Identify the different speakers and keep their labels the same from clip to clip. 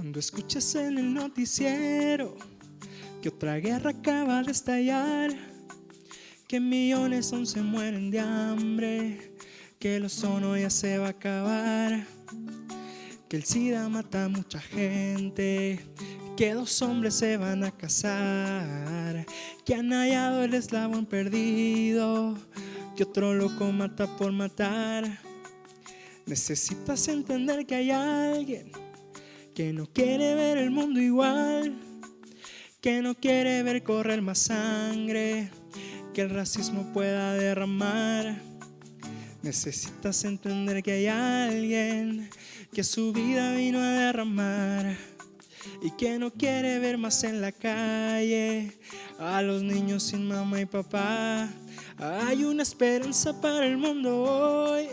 Speaker 1: Cuando escuchas en el noticiero que otra guerra acaba de estallar, que millones aún se mueren de hambre, que el ozono ya se va a acabar, que el SIDA mata a mucha gente, que 2 hombres se van a casar, que han hallado el eslabón perdido, que otro loco mata por matar. Necesitas entender que hay alguien que no quiere ver el mundo igual, que no quiere ver correr más sangre, que el racismo pueda derramar. Necesitas entender que hay alguien que su vida vino a derramar y que no quiere ver más en la calle a los niños sin mamá y papá. Hay una esperanza para el mundo hoy,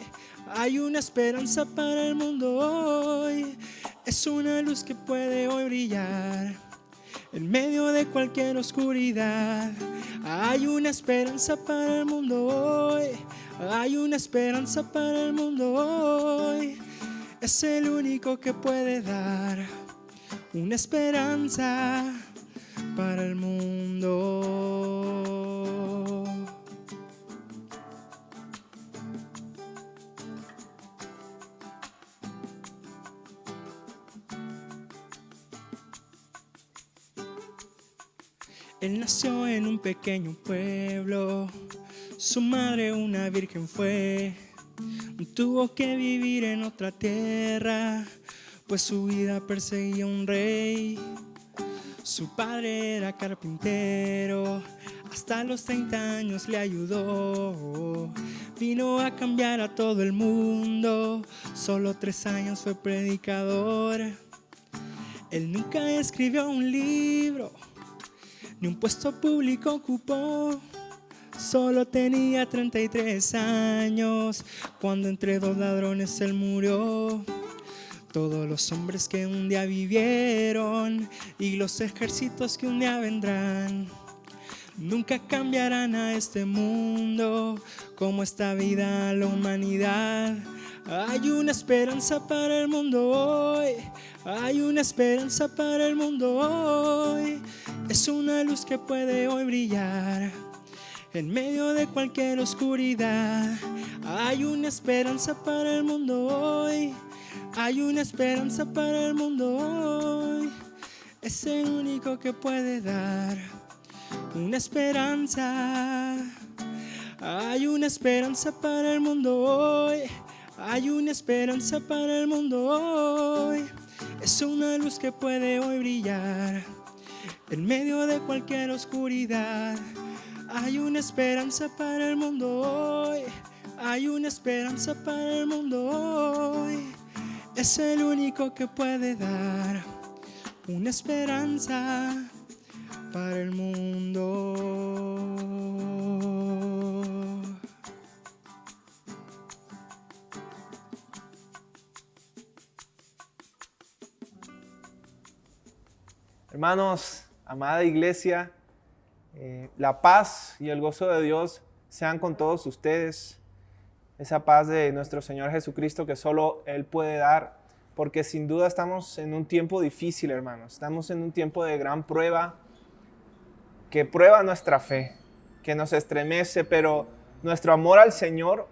Speaker 1: hay una esperanza para el mundo hoy. Es una luz que puede hoy brillar en medio de cualquier oscuridad. Hay una esperanza para el mundo hoy, hay una esperanza para el mundo hoy. Es el único que puede dar una esperanza para el mundo. Él nació en un pequeño pueblo, su madre una virgen fue. Tuvo que vivir en otra tierra, pues su vida perseguía un rey. Su padre era carpintero, hasta los 30 años le ayudó. Vino a cambiar a todo el mundo, solo 3 años fue predicador. Él nunca escribió un libro, ni un puesto público ocupó. Solo tenía 33 años cuando entre 2 ladrones él murió. Todos los hombres que un día vivieron y los ejércitos que un día vendrán nunca cambiarán a este mundo como esta vida a la humanidad. Hay una esperanza para el mundo hoy, hay una esperanza para el mundo hoy. Es una luz que puede hoy brillar en medio de cualquier oscuridad. Hay una esperanza para el mundo hoy, hay una esperanza para el mundo hoy. Es el único que puede dar una esperanza. Hay una esperanza para el mundo hoy, hay una esperanza para el mundo hoy. Es una luz que puede hoy brillar en medio de cualquier oscuridad. Hay una esperanza para el mundo hoy, hay una esperanza para el mundo hoy. Es el único que puede dar una esperanza para el mundo.
Speaker 2: Hermanos, amada iglesia, la paz y el gozo de Dios sean con todos ustedes. Esa paz de nuestro Señor Jesucristo que solo Él puede dar, porque sin duda estamos en un tiempo difícil, hermanos. Estamos en un tiempo de gran prueba, que prueba nuestra fe, que nos estremece, pero nuestro amor al Señor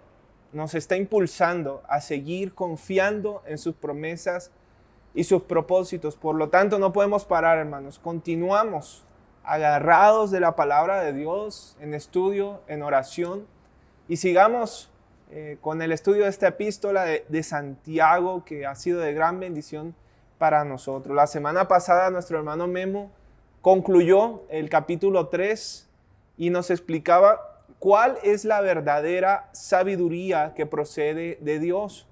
Speaker 2: nos está impulsando a seguir confiando en sus promesas y sus propósitos. Por lo tanto, no podemos parar, hermanos. Continuamos agarrados de la palabra de Dios, en estudio, en oración, y sigamos con el estudio de esta epístola de Santiago, que ha sido de gran bendición para nosotros. La semana pasada nuestro hermano Memo concluyó el capítulo 3 y nos explicaba cuál es la verdadera sabiduría que procede de Dios.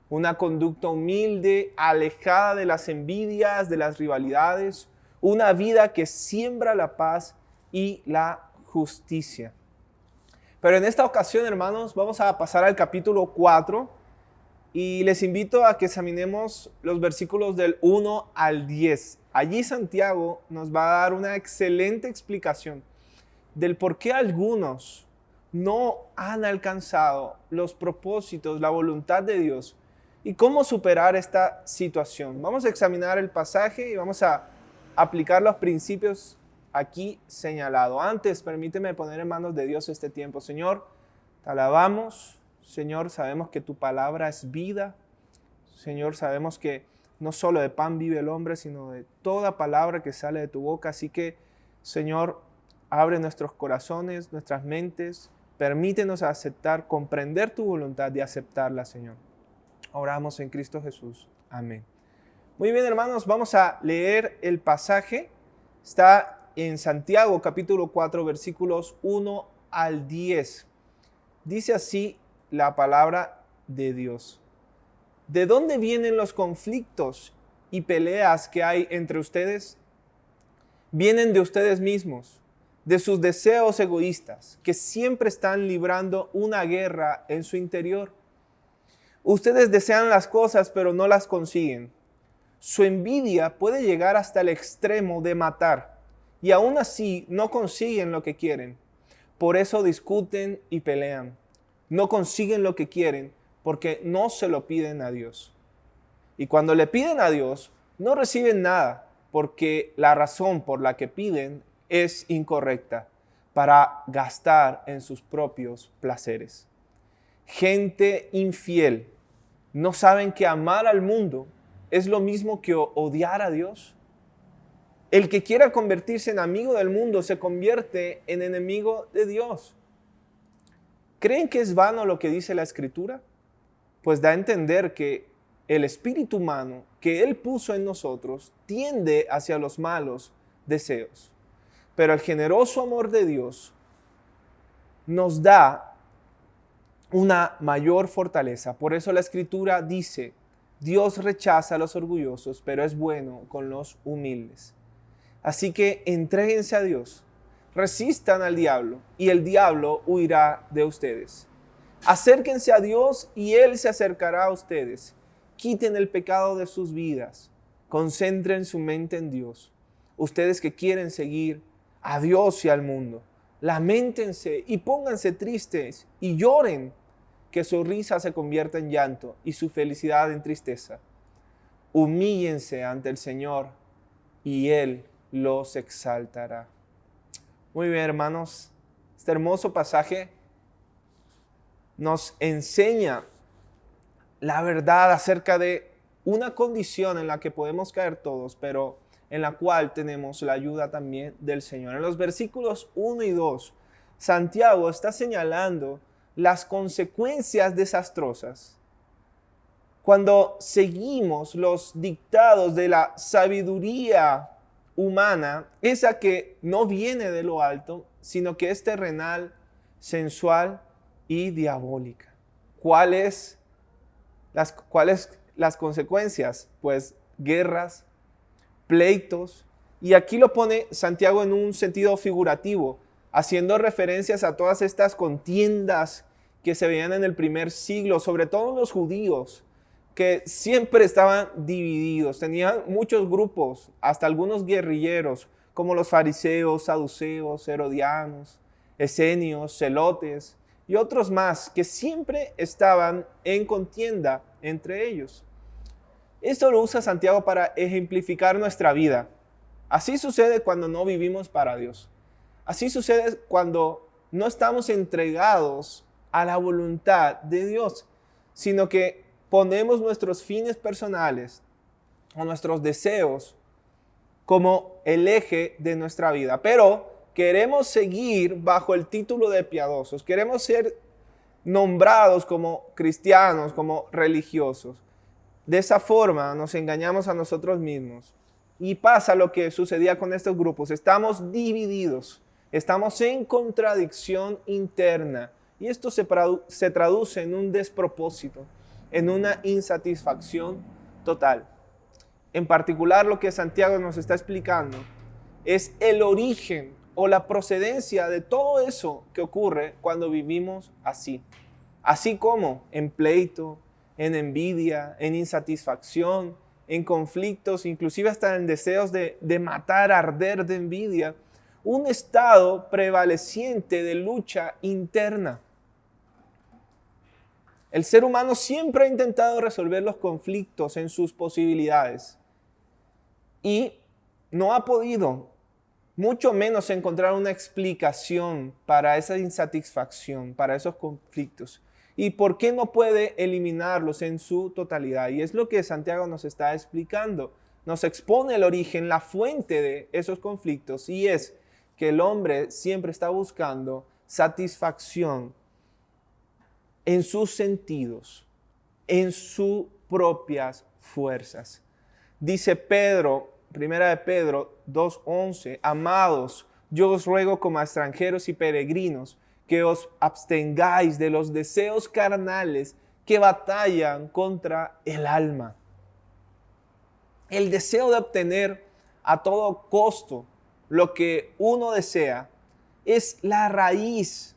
Speaker 2: Una conducta humilde, alejada de las envidias, de las rivalidades, una vida que siembra la paz y la justicia. Pero en esta ocasión, hermanos, vamos a pasar al capítulo 4 y les invito a que examinemos los versículos del 1 al 10. Allí Santiago nos va a dar una excelente explicación del por qué algunos no han alcanzado los propósitos, la voluntad de Dios, y cómo superar esta situación. Vamos a examinar el pasaje y vamos a aplicar los principios aquí señalados. Antes, permíteme poner en manos de Dios este tiempo. Señor, te alabamos. Señor, sabemos que tu palabra es vida. Señor, sabemos que no solo de pan vive el hombre, sino de toda palabra que sale de tu boca. Así que, Señor, abre nuestros corazones, nuestras mentes. Permítenos aceptar, comprender tu voluntad y aceptarla, Señor. Oramos en Cristo Jesús. Amén. Muy bien, hermanos, vamos a leer el pasaje. Está en Santiago, capítulo 4, versículos 1 al 10. Dice así la palabra de Dios. ¿De dónde vienen los conflictos y peleas que hay entre ustedes? Vienen de ustedes mismos, de sus deseos egoístas, que siempre están librando una guerra en su interior. Ustedes desean las cosas, pero no las consiguen. Su envidia puede llegar hasta el extremo de matar, y aún así no consiguen lo que quieren. Por eso discuten y pelean. No consiguen lo que quieren porque no se lo piden a Dios. Y cuando le piden a Dios, no reciben nada, porque la razón por la que piden es incorrecta, para gastar en sus propios placeres. Gente infiel, ¿no saben que amar al mundo es lo mismo que odiar a Dios? El que quiera convertirse en amigo del mundo se convierte en enemigo de Dios. ¿Creen que es vano lo que dice la Escritura? Pues da a entender que el espíritu humano que Él puso en nosotros tiende hacia los malos deseos. Pero el generoso amor de Dios nos da una mayor fortaleza. Por eso la Escritura dice, Dios rechaza a los orgullosos, pero es bueno con los humildes. Así que entréguense a Dios, resistan al diablo y el diablo huirá de ustedes. Acérquense a Dios y Él se acercará a ustedes. Quiten el pecado de sus vidas. Concentren su mente en Dios. Ustedes que quieren seguir a Dios y al mundo, lamentense y pónganse tristes y lloren, que su risa se convierta en llanto y su felicidad en tristeza. Humíllense ante el Señor y Él los exaltará. Muy bien, hermanos, este hermoso pasaje nos enseña la verdad acerca de una condición en la que podemos caer todos, pero en la cual tenemos la ayuda también del Señor. En los versículos 1 y 2, Santiago está señalando las consecuencias desastrosas cuando seguimos los dictados de la sabiduría humana, esa que no viene de lo alto, sino que es terrenal, sensual y diabólica. ¿Cuáles las consecuencias? Pues guerras, pleitos, y aquí lo pone Santiago en un sentido figurativo, haciendo referencias a todas estas contiendas que se veían en el primer siglo, sobre todo los judíos, que siempre estaban divididos, tenían muchos grupos, hasta algunos guerrilleros, como los fariseos, saduceos, herodianos, esenios, celotes, y otros más que siempre estaban en contienda entre ellos. Esto lo usa Santiago para ejemplificar nuestra vida. Así sucede cuando no vivimos para Dios. Así sucede cuando no estamos entregados a la voluntad de Dios, sino que ponemos nuestros fines personales o nuestros deseos como el eje de nuestra vida. Pero queremos seguir bajo el título de piadosos. Queremos ser nombrados como cristianos, como religiosos. De esa forma nos engañamos a nosotros mismos. Y pasa lo que sucedía con estos grupos. Estamos divididos. Estamos en contradicción interna. Y esto se traduce en un despropósito, en una insatisfacción total. En particular, lo que Santiago nos está explicando es el origen o la procedencia de todo eso que ocurre cuando vivimos así. Así como en pleito, en envidia, en insatisfacción, en conflictos, inclusive hasta en deseos de matar, arder de envidia, un estado prevaleciente de lucha interna. El ser humano siempre ha intentado resolver los conflictos en sus posibilidades y no ha podido, mucho menos encontrar una explicación para esa insatisfacción, para esos conflictos. ¿Y por qué no puede eliminarlos en su totalidad? Y es lo que Santiago nos está explicando. Nos expone el origen, la fuente de esos conflictos, y es que el hombre siempre está buscando satisfacción en sus sentidos, en sus propias fuerzas. Dice Pedro, Primera de Pedro 2:11, amados, yo os ruego como a extranjeros y peregrinos que os abstengáis de los deseos carnales que batallan contra el alma. El deseo de obtener a todo costo lo que uno desea es la raíz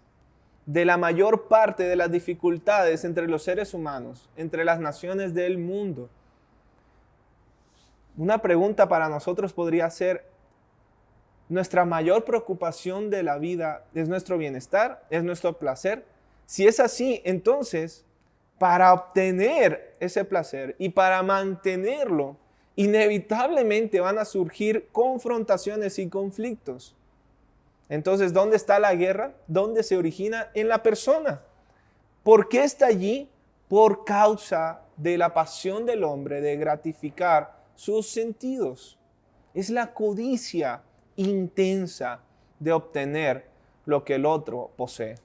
Speaker 2: de la mayor parte de las dificultades entre los seres humanos, entre las naciones del mundo. Una pregunta para nosotros podría ser, ¿nuestra mayor preocupación de la vida es nuestro bienestar? ¿Es nuestro placer? Si es así, entonces, para obtener ese placer y para mantenerlo, inevitablemente van a surgir confrontaciones y conflictos. Entonces, ¿dónde está la guerra? ¿Dónde se origina? En la persona. ¿Por qué está allí? Por causa de la pasión del hombre de gratificar sus sentidos. Es la codicia intensa de obtener lo que el otro posee.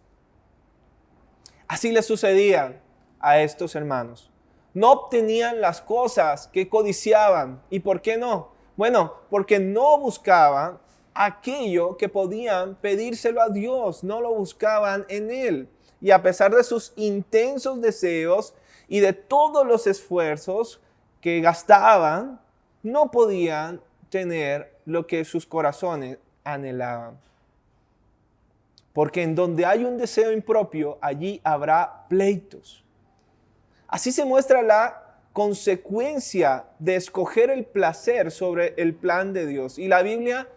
Speaker 2: Así le sucedía a estos hermanos. No obtenían las cosas que codiciaban. ¿Y por qué no? Bueno, porque no buscaban aquello que podían pedírselo a Dios, no lo buscaban en Él. Y a pesar de sus intensos deseos y de todos los esfuerzos que gastaban, no podían tener lo que sus corazones anhelaban. Porque en donde hay un deseo impropio, allí habrá pleitos. Así se muestra la consecuencia de escoger el placer sobre el plan de Dios. Y la Biblia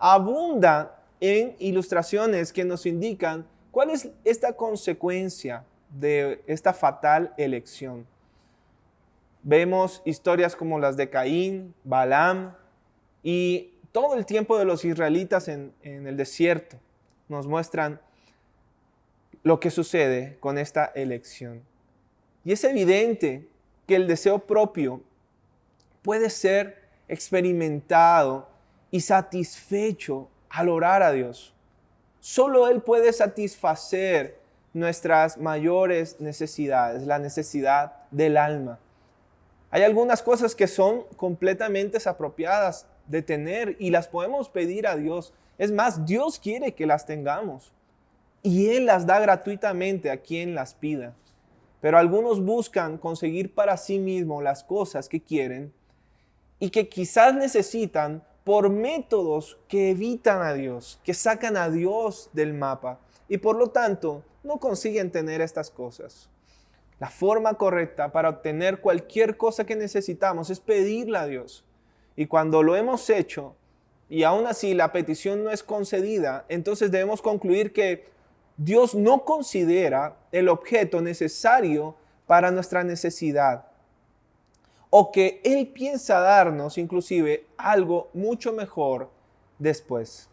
Speaker 2: abunda en ilustraciones que nos indican cuál es esta consecuencia de esta fatal elección. Vemos historias como las de Caín, Balaam y todo el tiempo de los israelitas en el desierto. Nos muestran lo que sucede con esta elección. Y es evidente que el deseo propio puede ser experimentado y satisfecho al orar a Dios. Solo Él puede satisfacer nuestras mayores necesidades, la necesidad del alma. Hay algunas cosas que son completamente desapropiadas de tener y las podemos pedir a Dios. Es más, Dios quiere que las tengamos y Él las da gratuitamente a quien las pida. Pero algunos buscan conseguir para sí mismos las cosas que quieren y que quizás necesitan por métodos que evitan a Dios, que sacan a Dios del mapa y por lo tanto no consiguen tener estas cosas. La forma correcta para obtener cualquier cosa que necesitamos es pedirle a Dios. Y cuando lo hemos hecho y aún así la petición no es concedida, entonces debemos concluir que Dios no considera el objeto necesario para nuestra necesidad, o que Él piensa darnos inclusive algo mucho mejor después.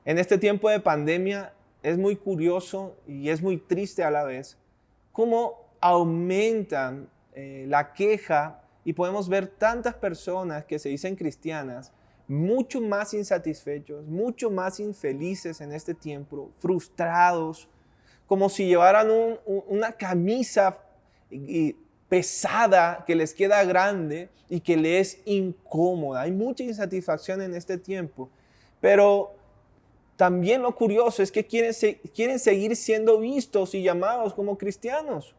Speaker 2: En este tiempo de pandemia es muy curioso y es muy triste a la vez cómo aumentan la queja y podemos ver tantas personas que se dicen cristianas mucho más insatisfechos, mucho más infelices en este tiempo, frustrados, como si llevaran una camisa pesada que les queda grande y que les es incómoda. Hay mucha insatisfacción en este tiempo, pero también lo curioso es que quieren seguir siendo vistos y llamados como cristianos,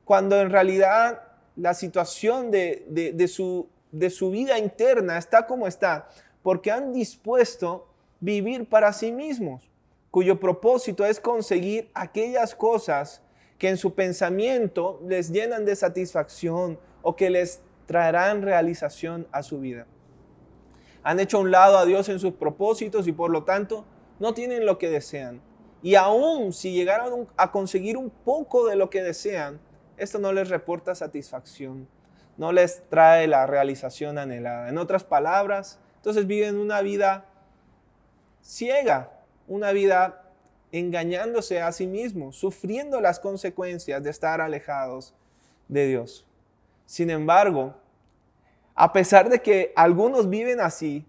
Speaker 2: cuando en realidad la situación de su vida interna está como está, porque han dispuesto vivir para sí mismos, cuyo propósito es conseguir aquellas cosas que en su pensamiento les llenan de satisfacción o que les traerán realización a su vida. Han hecho a un lado a Dios en sus propósitos y por lo tanto no tienen lo que desean. Y aún si llegaron a conseguir un poco de lo que desean, esto no les reporta satisfacción, no les trae la realización anhelada. En otras palabras, entonces viven una vida ciega, una vida engañándose a sí mismos, sufriendo las consecuencias de estar alejados de Dios. Sin embargo, a pesar de que algunos viven así,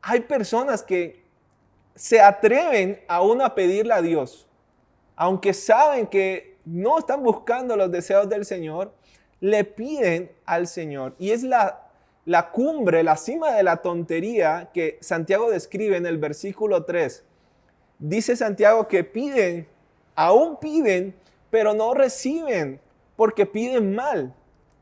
Speaker 2: hay personas que se atreven aún a pedirle a Dios, aunque saben que no están buscando los deseos del Señor, le piden al Señor. Y es la cumbre, la cima de la tontería que Santiago describe en el versículo 3. Dice Santiago que piden, aún piden, pero no reciben porque piden mal.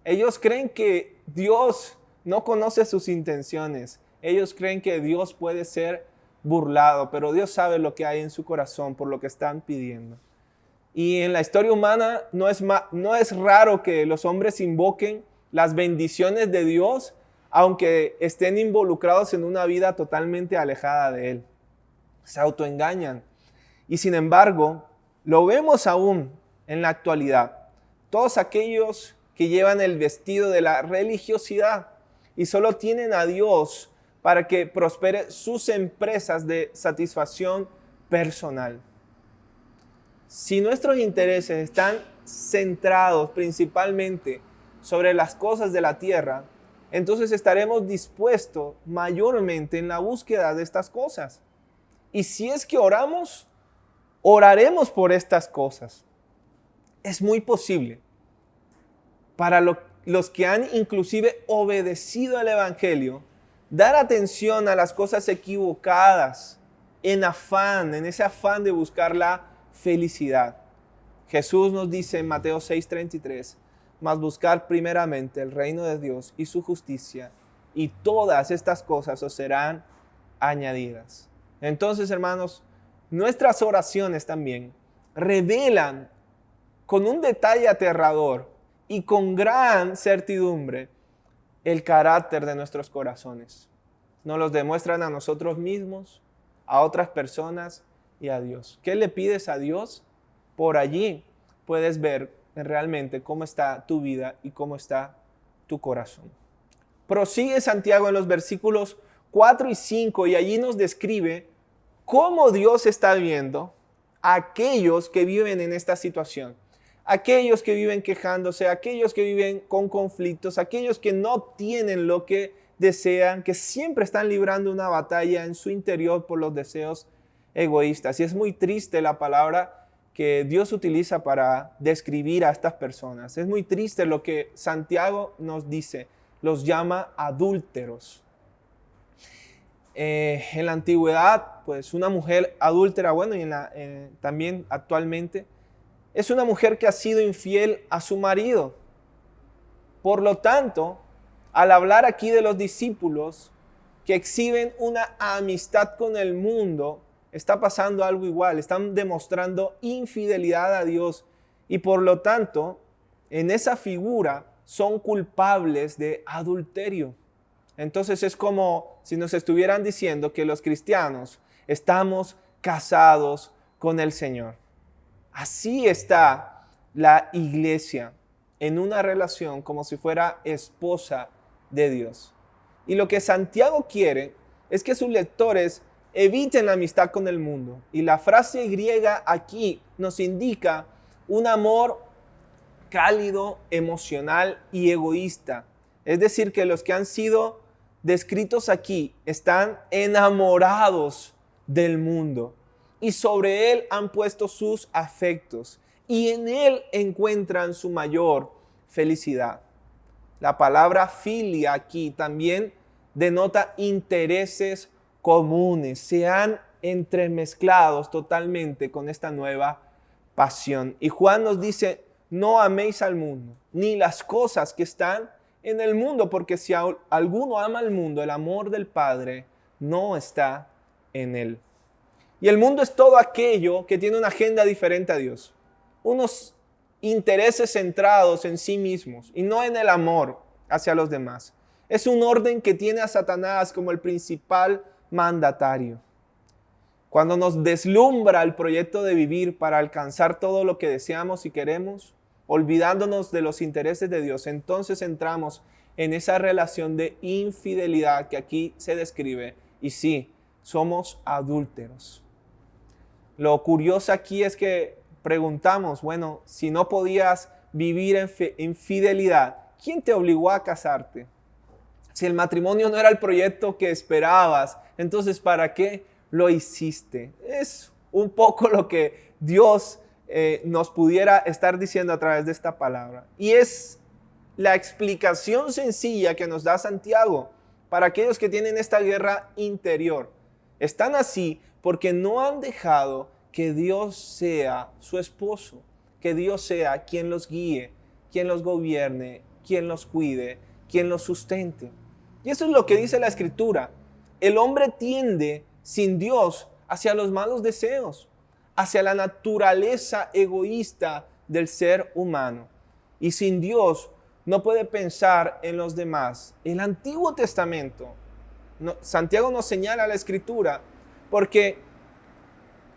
Speaker 2: Ellos creen que Dios no conoce sus intenciones. Ellos creen que Dios puede ser burlado, pero Dios sabe lo que hay en su corazón por lo que están pidiendo. Y en la historia humana no es raro que los hombres invoquen las bendiciones de Dios, aunque estén involucrados en una vida totalmente alejada de Él. Se autoengañan. Y sin embargo, lo vemos aún en la actualidad. Todos aquellos que llevan el vestido de la religiosidad y solo tienen a Dios para que prospere sus empresas de satisfacción personal. Si nuestros intereses están centrados principalmente sobre las cosas de la tierra, entonces estaremos dispuestos mayormente en la búsqueda de estas cosas. Y si es que oraremos por estas cosas. Es muy posible para los que han inclusive obedecido al Evangelio, dar atención a las cosas equivocadas en ese afán de buscar la felicidad. Jesús nos dice en Mateo 6:33, mas buscar primeramente el reino de Dios y su justicia, y todas estas cosas os serán añadidas. Entonces, hermanos, nuestras oraciones también revelan con un detalle aterrador y con gran certidumbre el carácter de nuestros corazones. Nos los demuestran a nosotros mismos, a otras personas y a Dios. ¿Qué le pides a Dios? Por allí puedes ver realmente cómo está tu vida y cómo está tu corazón. Prosigue Santiago en los versículos 4 y 5 y allí nos describe cómo Dios está viendo a aquellos que viven en esta situación. Aquellos que viven quejándose, aquellos que viven con conflictos, aquellos que no tienen lo que desean, que siempre están librando una batalla en su interior por los deseos egoístas. Y es muy triste la palabra que Dios utiliza para describir a estas personas. Es muy triste lo que Santiago nos dice, los llama adúlteros. En la antigüedad, pues una mujer adúltera, bueno, y también actualmente, es una mujer que ha sido infiel a su marido. Por lo tanto, al hablar aquí de los discípulos que exhiben una amistad con el mundo, está pasando algo igual. Están demostrando infidelidad a Dios y por lo tanto, en esa figura son culpables de adulterio. Entonces es como si nos estuvieran diciendo que los cristianos estamos casados con el Señor. Así está la iglesia en una relación como si fuera esposa de Dios. Y lo que Santiago quiere es que sus lectores eviten la amistad con el mundo. Y la frase griega aquí nos indica un amor cálido, emocional y egoísta. Es decir, que los que han sido descritos aquí están enamorados del mundo y sobre él han puesto sus afectos y en él encuentran su mayor felicidad. La palabra filia aquí también denota intereses comunes, se han entremezclados totalmente con esta nueva pasión. Y Juan nos dice, no améis al mundo, ni las cosas que están en el mundo, porque si alguno ama al mundo, el amor del Padre no está en él. Y el mundo es todo aquello que tiene una agenda diferente a Dios. Unos intereses centrados en sí mismos y no en el amor hacia los demás. Es un orden que tiene a Satanás como el principal mandatario. Cuando nos deslumbra el proyecto de vivir para alcanzar todo lo que deseamos y queremos, olvidándonos de los intereses de Dios, entonces entramos en esa relación de infidelidad que aquí se describe. Y sí, somos adúlteros. Lo curioso aquí es que preguntamos, bueno, si no podías vivir en fidelidad, ¿quién te obligó a casarte? Si el matrimonio no era el proyecto que esperabas, entonces ¿para qué lo hiciste? Es un poco lo que Dios nos pudiera estar diciendo a través de esta palabra. Y es la explicación sencilla que nos da Santiago para aquellos que tienen esta guerra interior. Están así porque no han dejado que Dios sea su esposo, que Dios sea quien los guíe, quien los gobierne, quien los cuide, quien los sustente. Y eso es lo que dice la Escritura. El hombre tiende sin Dios hacia los malos deseos, hacia la naturaleza egoísta del ser humano. Y sin Dios no puede pensar en los demás. El Antiguo Testamento, Santiago nos señala la Escritura, porque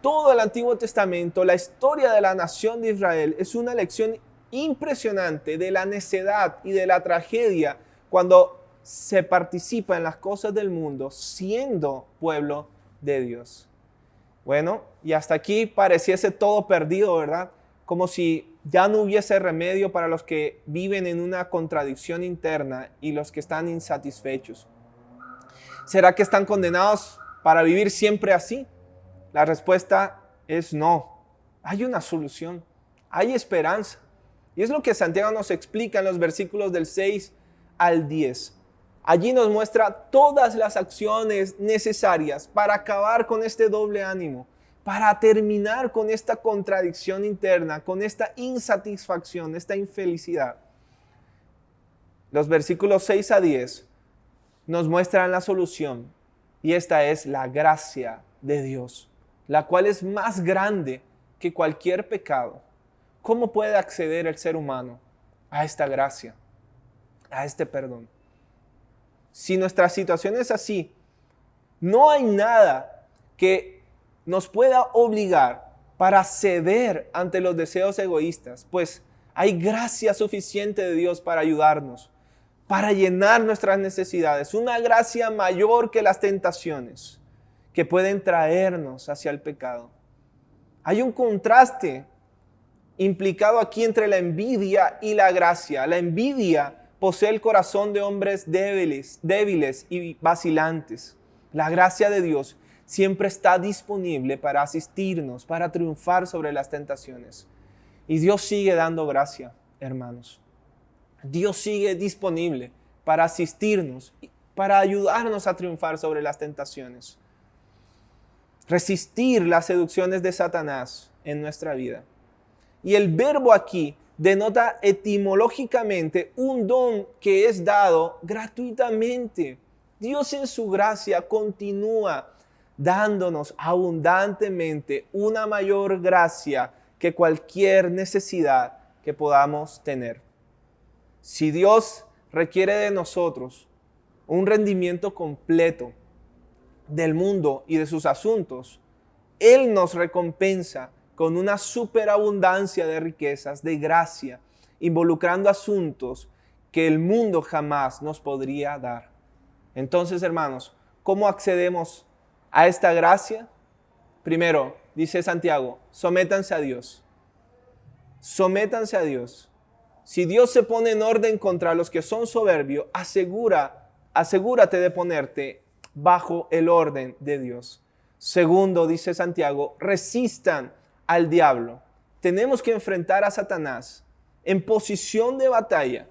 Speaker 2: todo el Antiguo Testamento, la historia de la nación de Israel, es una lección impresionante de la necedad y de la tragedia cuando se participa en las cosas del mundo siendo pueblo de Dios. Bueno, y hasta aquí pareciese todo perdido, ¿verdad? Como si ya no hubiese remedio para los que viven en una contradicción interna y los que están insatisfechos. ¿Será que están condenados para vivir siempre así? La respuesta es no. Hay una solución, hay esperanza. Y es lo que Santiago nos explica en los versículos del 6 al 10. Allí nos muestra todas las acciones necesarias para acabar con este doble ánimo, para terminar con esta contradicción interna, con esta insatisfacción, esta infelicidad. Los versículos 6 a 10 nos muestran la solución, y esta es la gracia de Dios, la cual es más grande que cualquier pecado. ¿Cómo puede acceder el ser humano a esta gracia, a este perdón? Si nuestra situación es así, no hay nada que nos pueda obligar para ceder ante los deseos egoístas, pues hay gracia suficiente de Dios para ayudarnos, para llenar nuestras necesidades, una gracia mayor que las tentaciones que pueden traernos hacia el pecado. Hay un contraste implicado aquí entre la envidia y la gracia. La envidia posee el corazón de hombres débiles y vacilantes. La gracia de Dios siempre está disponible para asistirnos, para triunfar sobre las tentaciones. Y Dios sigue dando gracia, hermanos. Dios sigue disponible para asistirnos, para ayudarnos a triunfar sobre las tentaciones. Resistir las seducciones de Satanás en nuestra vida. Y el verbo aquí denota etimológicamente un don que es dado gratuitamente. Dios en su gracia continúa dándonos abundantemente una mayor gracia que cualquier necesidad que podamos tener. Si Dios requiere de nosotros un rendimiento completo del mundo y de sus asuntos, Él nos recompensa con una superabundancia de riquezas, de gracia, involucrando asuntos que el mundo jamás nos podría dar. Entonces, hermanos, ¿cómo accedemos a esta gracia? Primero, dice Santiago, sométanse a Dios. Sométanse a Dios. Si Dios se pone en orden contra los que son soberbios, asegúrate de ponerte bajo el orden de Dios. Segundo, dice Santiago, resistan al diablo. Tenemos que enfrentar a Satanás en posición de batalla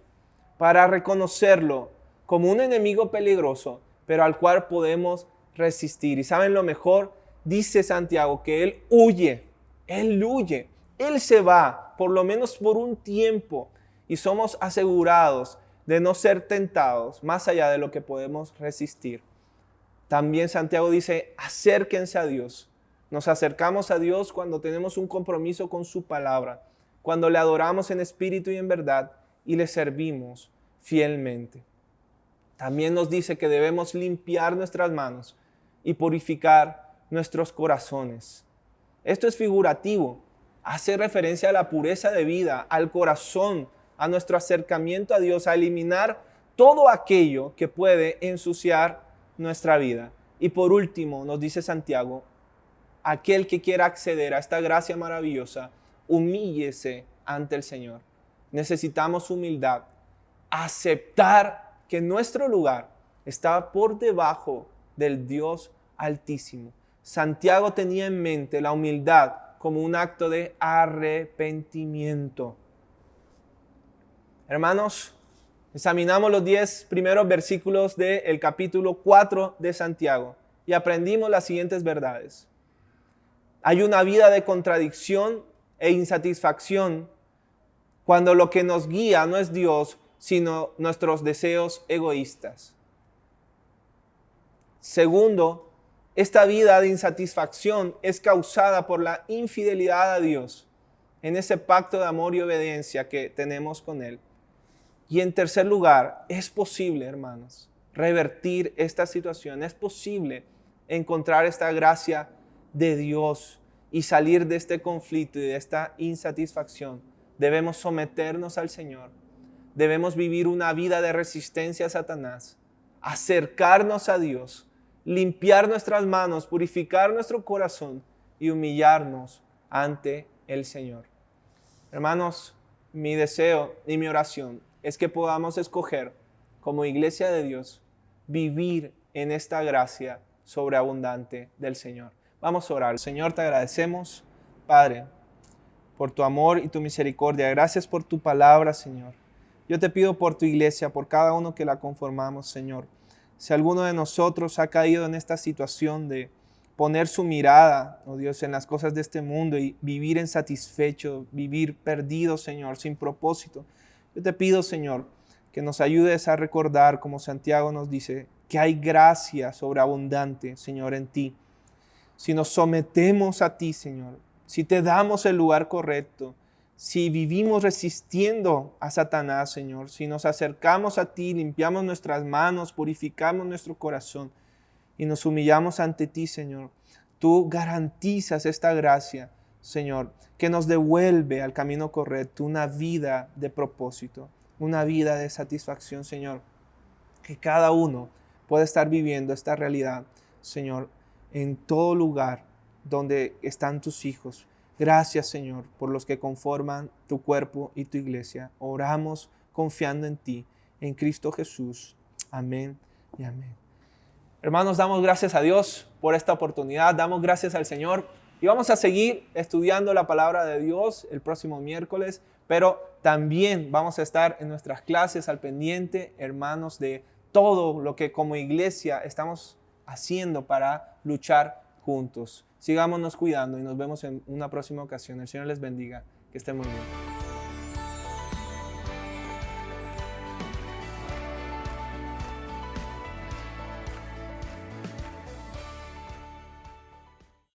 Speaker 2: para reconocerlo como un enemigo peligroso, pero al cual podemos resistir. Y ¿saben lo mejor? Dice Santiago que Él huye, Él se va, por lo menos por un tiempo, y somos asegurados de no ser tentados más allá de lo que podemos resistir. También Santiago dice, acérquense a Dios. Nos acercamos a Dios cuando tenemos un compromiso con su palabra, cuando le adoramos en espíritu y en verdad y le servimos fielmente. También nos dice que debemos limpiar nuestras manos y purificar nuestros corazones. Esto es figurativo. hace referencia a la pureza de vida, al corazón, a nuestro acercamiento a Dios, a eliminar todo aquello que puede ensuciar nuestra vida. Y por último, nos dice Santiago, aquel que quiera acceder a esta gracia maravillosa, humíllese ante el Señor. Necesitamos humildad, aceptar que nuestro lugar está por debajo del Dios Altísimo. Santiago tenía en mente la humildad como un acto de arrepentimiento. Hermanos, examinamos los 10 primeros versículos del capítulo 4 de Santiago y aprendimos las siguientes verdades. Hay una vida de contradicción e insatisfacción cuando lo que nos guía no es Dios, sino nuestros deseos egoístas. Segundo, esta vida de insatisfacción es causada por la infidelidad a Dios en ese pacto de amor y obediencia que tenemos con Él. Y en tercer lugar, es posible, hermanos, revertir esta situación. Es posible encontrar esta gracia de Dios y salir de este conflicto y de esta insatisfacción. Debemos someternos al Señor. Debemos vivir una vida de resistencia a Satanás, acercarnos a Dios, limpiar nuestras manos, purificar nuestro corazón y humillarnos ante el Señor. Hermanos, mi deseo y mi oración es que podamos escoger como iglesia de Dios vivir en esta gracia sobreabundante del Señor. Vamos a orar. Señor, te agradecemos, Padre, por tu amor y tu misericordia. Gracias por tu palabra, Señor. Yo te pido por tu iglesia, por cada uno que la conformamos, Señor. Si alguno de nosotros ha caído en esta situación de poner su mirada, oh Dios, en las cosas de este mundo y vivir insatisfecho, vivir perdido, Señor, sin propósito, yo te pido, Señor, que nos ayudes a recordar, como Santiago nos dice, que hay gracia sobreabundante, Señor, en ti. Si nos sometemos a ti, Señor, si te damos el lugar correcto, si vivimos resistiendo a Satanás, Señor, si nos acercamos a ti, limpiamos nuestras manos, purificamos nuestro corazón y nos humillamos ante ti, Señor, tú garantizas esta gracia, Señor, que nos devuelve al camino correcto, una vida de propósito, una vida de satisfacción, Señor, que cada uno pueda estar viviendo esta realidad, Señor, en todo lugar donde están tus hijos. Gracias, Señor, por los que conforman tu cuerpo y tu iglesia. Oramos confiando en ti, en Cristo Jesús. Amén y amén. Hermanos, damos gracias a Dios por esta oportunidad. Damos gracias al Señor. Y vamos a seguir estudiando la palabra de Dios el próximo miércoles. Pero también vamos a estar en nuestras clases al pendiente, hermanos, de todo lo que como iglesia estamos haciendo para luchar juntos. Sigámonos cuidando y nos vemos en una próxima ocasión. El Señor les bendiga. Que estén muy bien.